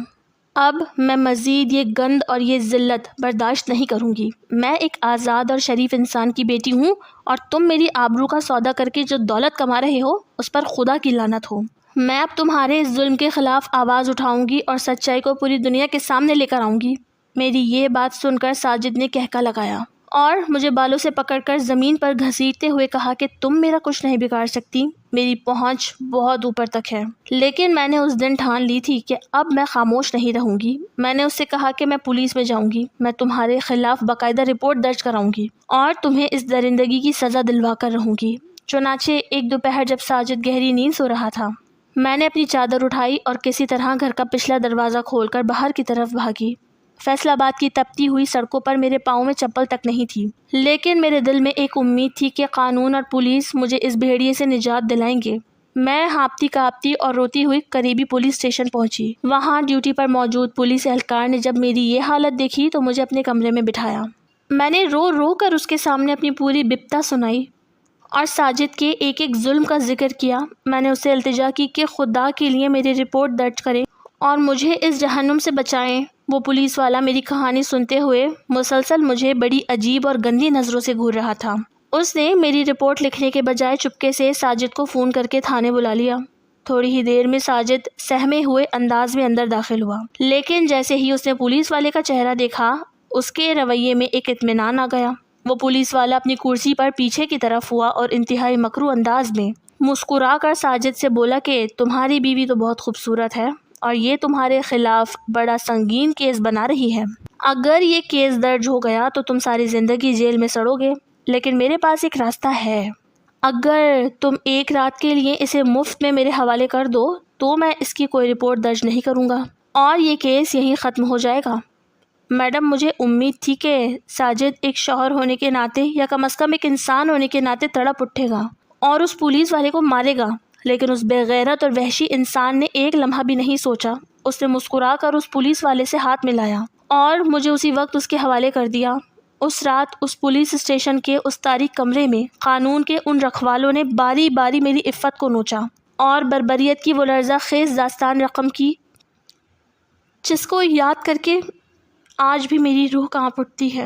اب میں مزید یہ گند اور یہ ذلت برداشت نہیں کروں گی۔ میں ایک آزاد اور شریف انسان کی بیٹی ہوں اور تم میری آبرو کا سودا کر کے جو دولت کما رہے ہو اس پر خدا کی لعنت ہو۔ میں اب تمہارے اس ظلم کے خلاف آواز اٹھاؤں گی اور سچائی کو پوری دنیا کے سامنے لے کر آؤں گی۔ میری یہ بات سن کر ساجد نے کہکا لگایا اور مجھے بالوں سے پکڑ کر زمین پر گھسیٹتے ہوئے کہا کہ تم میرا کچھ نہیں بگاڑ سکتی، میری پہنچ بہت اوپر تک ہے۔ لیکن میں نے اس دن ٹھان لی تھی کہ اب میں خاموش نہیں رہوں گی۔ میں نے اس سے کہا کہ میں پولیس میں جاؤں گی، میں تمہارے خلاف باقاعدہ رپورٹ درج کراؤں گی اور تمہیں اس درندگی کی سزا دلوا کر رہوں گی۔ چنانچہ ایک دوپہر جب ساجد گہری نیند سو رہا تھا، میں نے اپنی چادر اٹھائی اور کسی طرح گھر کا پچھلا دروازہ کھول کر باہر کی طرف بھاگی۔ فیصل آباد کی تپتی ہوئی سڑکوں پر میرے پاؤں میں چپل تک نہیں تھی، لیکن میرے دل میں ایک امید تھی کہ قانون اور پولیس مجھے اس بھیڑیے سے نجات دلائیں گے۔ میں ہانپتی کانپتی اور روتی ہوئی قریبی پولیس اسٹیشن پہنچی۔ وہاں ڈیوٹی پر موجود پولیس اہلکار نے جب میری یہ حالت دیکھی تو مجھے اپنے کمرے میں بٹھایا۔ میں نے رو رو کر اس کے سامنے اپنی پوری بپتا سنائی اور ساجد کے ایک ایک ظلم کا ذکر کیا۔ میں نے اس سے التجا کی کہ خدا کے لیے میری رپورٹ درج کرے اور مجھے اس جہنم سے بچائیں۔ وہ پولیس والا میری کہانی سنتے ہوئے مسلسل مجھے بڑی عجیب اور گندی نظروں سے گھور رہا تھا۔ اس نے میری رپورٹ لکھنے کے بجائے چپکے سے ساجد کو فون کر کے تھانے بلا لیا۔ تھوڑی ہی دیر میں ساجد سہمے ہوئے انداز میں اندر داخل ہوا، لیکن جیسے ہی اس نے پولیس والے کا چہرہ دیکھا اس کے رویے میں ایک اطمینان آ گیا۔ وہ پولیس والا اپنی کرسی پر پیچھے کی طرف ہوا اور انتہائی مکروہ انداز میں مسکرا کر ساجد سے بولا کہ تمہاری بیوی تو بہت خوبصورت ہے اور یہ تمہارے خلاف بڑا سنگین کیس بنا رہی ہے۔ اگر یہ کیس درج ہو گیا تو تم ساری زندگی جیل میں سڑو گے، لیکن میرے پاس ایک راستہ ہے۔ اگر تم ایک رات کے لیے اسے مفت میں میرے حوالے کر دو تو میں اس کی کوئی رپورٹ درج نہیں کروں گا اور یہ کیس یہیں ختم ہو جائے گا۔ میڈم، مجھے امید تھی کہ ساجد ایک شوہر ہونے کے ناطے یا کم از کم ایک انسان ہونے کے ناطے تڑپ اٹھے گا اور اس پولیس والے کو مارے گا، لیکن اس بے غیرت اور وحشی انسان نے ایک لمحہ بھی نہیں سوچا۔ اس نے مسکرا کر اس پولیس والے سے ہاتھ ملایا اور مجھے اسی وقت اس کے حوالے کر دیا۔ اس رات اس پولیس اسٹیشن کے اس تاریک کمرے میں قانون کے ان رکھوالوں نے باری باری میری عفت کو نوچا اور بربریت کی وہ لرزہ خیز داستان رقم کی جس کو یاد کر کے آج بھی میری روح کانپ اٹھتی ہے۔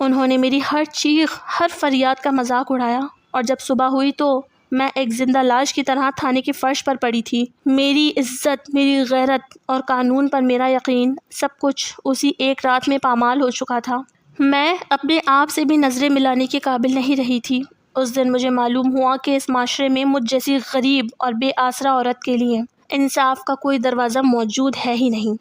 انہوں نے میری ہر چیخ، ہر فریاد کا مذاق اڑایا، اور جب صبح ہوئی تو میں ایک زندہ لاش کی طرح تھانے کے فرش پر پڑی تھی۔ میری عزت، میری غیرت اور قانون پر میرا یقین، سب کچھ اسی ایک رات میں پامال ہو چکا تھا۔ میں اپنے آپ سے بھی نظریں ملانے کے قابل نہیں رہی تھی۔ اس دن مجھے معلوم ہوا کہ اس معاشرے میں مجھ جیسی غریب اور بے آسرا عورت کے لیے انصاف کا کوئی دروازہ موجود ہے ہی نہیں،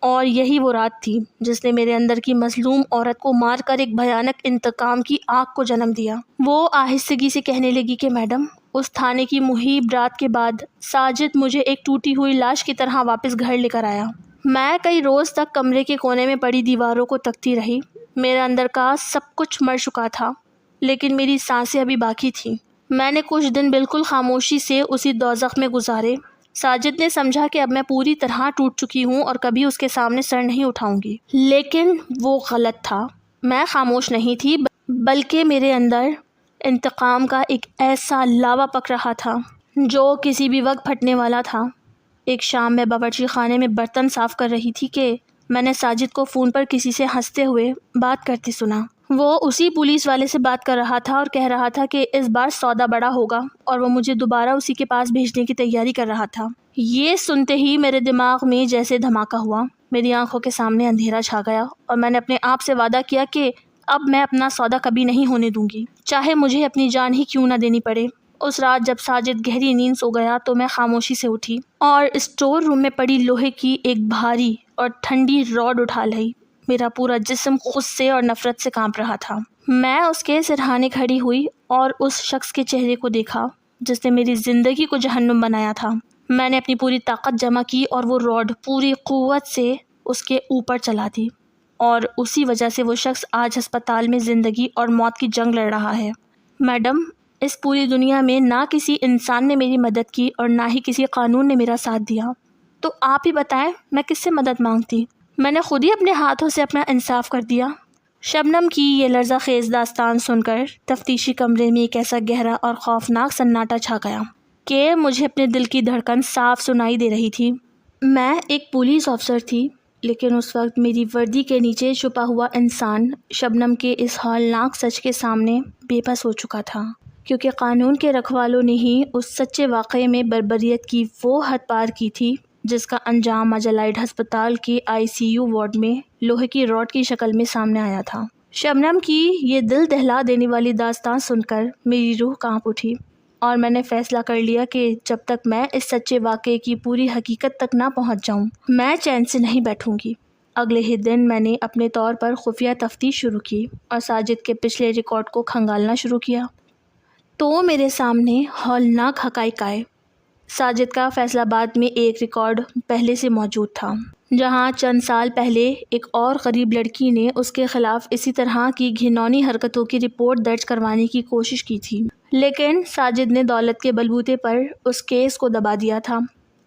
اور یہی وہ رات تھی جس نے میرے اندر کی مظلوم عورت کو مار کر ایک بھیانک انتقام کی آگ کو جنم دیا۔ وہ آہستگی سے کہنے لگی کہ میڈم، اس تھانے کی مہیب رات کے بعد ساجد مجھے ایک ٹوٹی ہوئی لاش کی طرح واپس گھر لے کر آیا۔ میں کئی روز تک کمرے کے کونے میں پڑی دیواروں کو تکتی رہی۔ میرے اندر کا سب کچھ مر چکا تھا، لیکن میری سانسیں ابھی باقی تھیں۔ میں نے کچھ دن بالکل خاموشی سے اسی دوزخ میں گزارے۔ ساجد نے سمجھا کہ اب میں پوری طرح ٹوٹ چکی ہوں اور کبھی اس کے سامنے سر نہیں اٹھاؤں گی، لیکن وہ غلط تھا۔ میں خاموش نہیں تھی، بلکہ میرے اندر انتقام کا ایک ایسا لاوا پک رہا تھا جو کسی بھی وقت پھٹنے والا تھا۔ ایک شام میں باورچی خانے میں برتن صاف کر رہی تھی کہ میں نے ساجد کو فون پر کسی سے ہنستے ہوئے بات کرتے سنا۔ وہ اسی پولیس والے سے بات کر رہا تھا اور کہہ رہا تھا کہ اس بار سودا بڑا ہوگا، اور وہ مجھے دوبارہ اسی کے پاس بھیجنے کی تیاری کر رہا تھا۔ یہ سنتے ہی میرے دماغ میں جیسے دھماکہ ہوا، میری آنکھوں کے سامنے اندھیرا چھا گیا، اور میں نے اپنے آپ سے وعدہ کیا کہ اب میں اپنا سودا کبھی نہیں ہونے دوں گی، چاہے مجھے اپنی جان ہی کیوں نہ دینی پڑے۔ اس رات جب ساجد گہری نیند سو گیا تو میں خاموشی سے اٹھی اور اسٹور روم میں پڑی لوہے کی ایک بھاری اور ٹھنڈی راڈ اٹھا لائی۔ میرا پورا جسم غصے اور نفرت سے کانپ رہا تھا۔ میں اس کے سرہانے کھڑی ہوئی اور اس شخص کے چہرے کو دیکھا جس نے میری زندگی کو جہنم بنایا تھا۔ میں نے اپنی پوری طاقت جمع کی اور وہ راڈ پوری قوت سے اس کے اوپر چلا دی، اور اسی وجہ سے وہ شخص آج ہسپتال میں زندگی اور موت کی جنگ لڑ رہا ہے۔ میڈم، اس پوری دنیا میں نہ کسی انسان نے میری مدد کی اور نہ ہی کسی قانون نے میرا ساتھ دیا، تو آپ ہی بتائیں میں کس سے مدد مانگتی؟ میں نے خود ہی اپنے ہاتھوں سے اپنا انصاف کر دیا۔ شبنم کی یہ لرزہ خیز داستان سن کر تفتیشی کمرے میں ایک ایسا گہرا اور خوفناک سناٹا چھا گیا کہ مجھے اپنے دل کی دھڑکن صاف سنائی دے رہی تھی۔ میں ایک پولیس افسر تھی، لیکن اس وقت میری وردی کے نیچے چھپا ہوا انسان شبنم کے اس ہولناک سچ کے سامنے بے بس ہو چکا تھا، کیونکہ قانون کے رکھوالوں نے ہی اس سچے واقعے میں بربریت کی وہ حد پار کی تھی جس کا انجام ماجلائیڈ ہسپتال کے ICU وارڈ میں لوہے کی راڈ کی شکل میں سامنے آیا تھا۔ شبنم کی یہ دل دہلا دینے والی داستان سن کر میری روح کانپ اٹھی، اور میں نے فیصلہ کر لیا کہ جب تک میں اس سچے واقعے کی پوری حقیقت تک نہ پہنچ جاؤں، میں چین سے نہیں بیٹھوں گی۔ اگلے ہی دن میں نے اپنے طور پر خفیہ تفتیش شروع کی اور ساجد کے پچھلے ریکارڈ کو کھنگالنا شروع کیا، تو میرے سامنے ہولناک حقائق آئے۔ ساجد کا فیصل آباد میں ایک ریکارڈ پہلے سے موجود تھا، جہاں چند سال پہلے ایک اور غریب لڑکی نے اس کے خلاف اسی طرح کی گھناؤنی حرکتوں کی رپورٹ درج کروانے کی کوشش کی تھی، لیکن ساجد نے دولت کے بلبوتے پر اس کیس کو دبا دیا تھا۔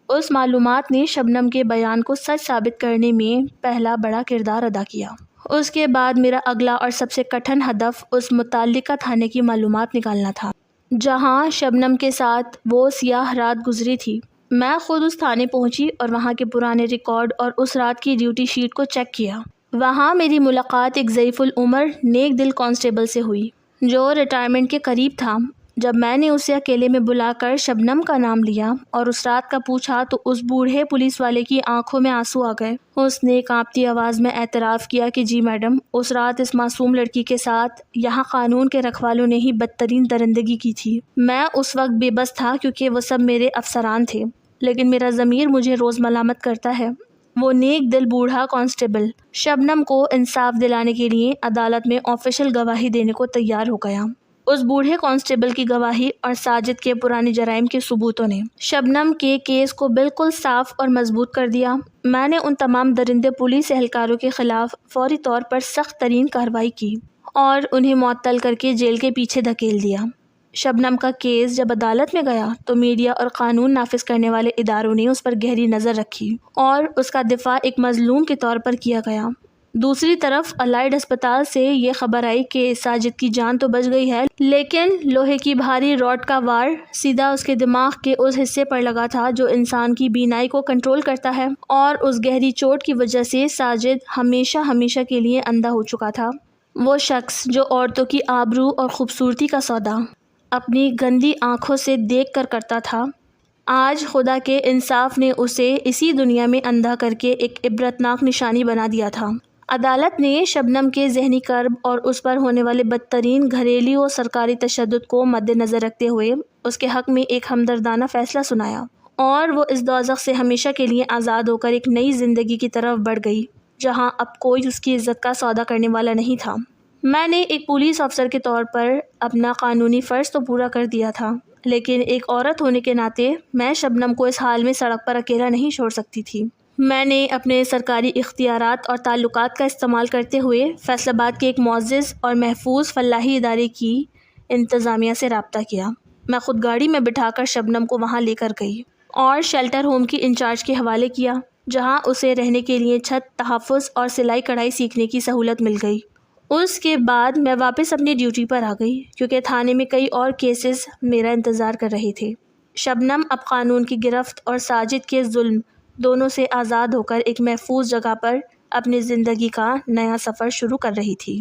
اس معلومات نے شبنم کے بیان کو سچ ثابت کرنے میں پہلا بڑا کردار ادا کیا۔ اس کے بعد میرا اگلا اور سب سے کٹھن ہدف اس متعلقہ تھانے کی معلومات نکالنا تھا جہاں شبنم کے ساتھ وہ سیاہ رات گزری تھی۔ میں خود اس تھانے پہنچی اور وہاں کے پرانے ریکارڈ اور اس رات کی ڈیوٹی شیٹ کو چیک کیا۔ وہاں میری ملاقات ایک ضعیف العمر نیک دل کانسٹیبل سے ہوئی جو ریٹائرمنٹ کے قریب تھا۔ جب میں نے اسے اکیلے میں بلا کر شبنم کا نام لیا اور اس رات کا پوچھا تو اس بوڑھے پولیس والے کی آنکھوں میں آنسو آ گئے۔ اس نے کانپتی آواز میں اعتراف کیا کہ جی میڈم، اس رات اس معصوم لڑکی کے ساتھ یہاں قانون کے رکھوالوں نے ہی بدترین درندگی کی تھی۔ میں اس وقت بے بس تھا کیونکہ وہ سب میرے افسران تھے، لیکن میرا ضمیر مجھے روز ملامت کرتا ہے۔ وہ نیک دل بوڑھا کانسٹیبل شبنم کو انصاف دلانے کے لیے عدالت میں آفیشل گواہی دینے کو تیار ہو گیا۔ اس بوڑھے کانسٹیبل کی گواہی اور ساجد کے پرانے جرائم کے ثبوتوں نے شبنم کے کیس کو بالکل صاف اور مضبوط کر دیا۔ میں نے ان تمام درندے پولیس اہلکاروں کے خلاف فوری طور پر سخت ترین کارروائی کی اور انہیں معطل کر کے جیل کے پیچھے دھکیل دیا۔ شبنم کا کیس جب عدالت میں گیا تو میڈیا اور قانون نافذ کرنے والے اداروں نے اس پر گہری نظر رکھی اور اس کا دفاع ایک مظلوم کے طور پر کیا گیا۔ دوسری طرف الائڈ اسپتال سے یہ خبر آئی کہ ساجد کی جان تو بچ گئی ہے، لیکن لوہے کی بھاری راڈ کا وار سیدھا اس کے دماغ کے اس حصے پر لگا تھا جو انسان کی بینائی کو کنٹرول کرتا ہے، اور اس گہری چوٹ کی وجہ سے ساجد ہمیشہ کے لیے اندھا ہو چکا تھا۔ وہ شخص جو عورتوں کی آبرو اور خوبصورتی کا سودا اپنی گندی آنکھوں سے دیکھ کر کرتا تھا، آج خدا کے انصاف نے اسے اسی دنیا میں اندھا کر کے ایک عبرتناک نشانی بنا دیا تھا۔ عدالت نے شبنم کے ذہنی کرب اور اس پر ہونے والے بدترین گھریلو اور سرکاری تشدد کو مد نظر رکھتے ہوئے اس کے حق میں ایک ہمدردانہ فیصلہ سنایا، اور وہ اس دوزخ سے ہمیشہ کے لیے آزاد ہو کر ایک نئی زندگی کی طرف بڑھ گئی جہاں اب کوئی اس کی عزت کا سودا کرنے والا نہیں تھا۔ میں نے ایک پولیس افسر کے طور پر اپنا قانونی فرض تو پورا کر دیا تھا، لیکن ایک عورت ہونے کے ناطے میں شبنم کو اس حال میں سڑک پر اکیلا نہیں چھوڑ سکتی تھی۔ میں نے اپنے سرکاری اختیارات اور تعلقات کا استعمال کرتے ہوئے فیصل آباد کے ایک معزز اور محفوظ فلاحی ادارے کی انتظامیہ سے رابطہ کیا۔ میں خود گاڑی میں بٹھا کر شبنم کو وہاں لے کر گئی اور شیلٹر ہوم کی انچارج کے حوالے کیا، جہاں اسے رہنے کے لیے چھت، تحفظ اور سلائی کڑھائی سیکھنے کی سہولت مل گئی۔ اس کے بعد میں واپس اپنی ڈیوٹی پر آ گئی، کیونکہ تھانے میں کئی اور کیسز میرا انتظار کر رہے تھے۔ شبنم اب قانون کی گرفت اور ساجد کے ظلم دونوں سے آزاد ہو کر ایک محفوظ جگہ پر اپنی زندگی کا نیا سفر شروع کر رہی تھی۔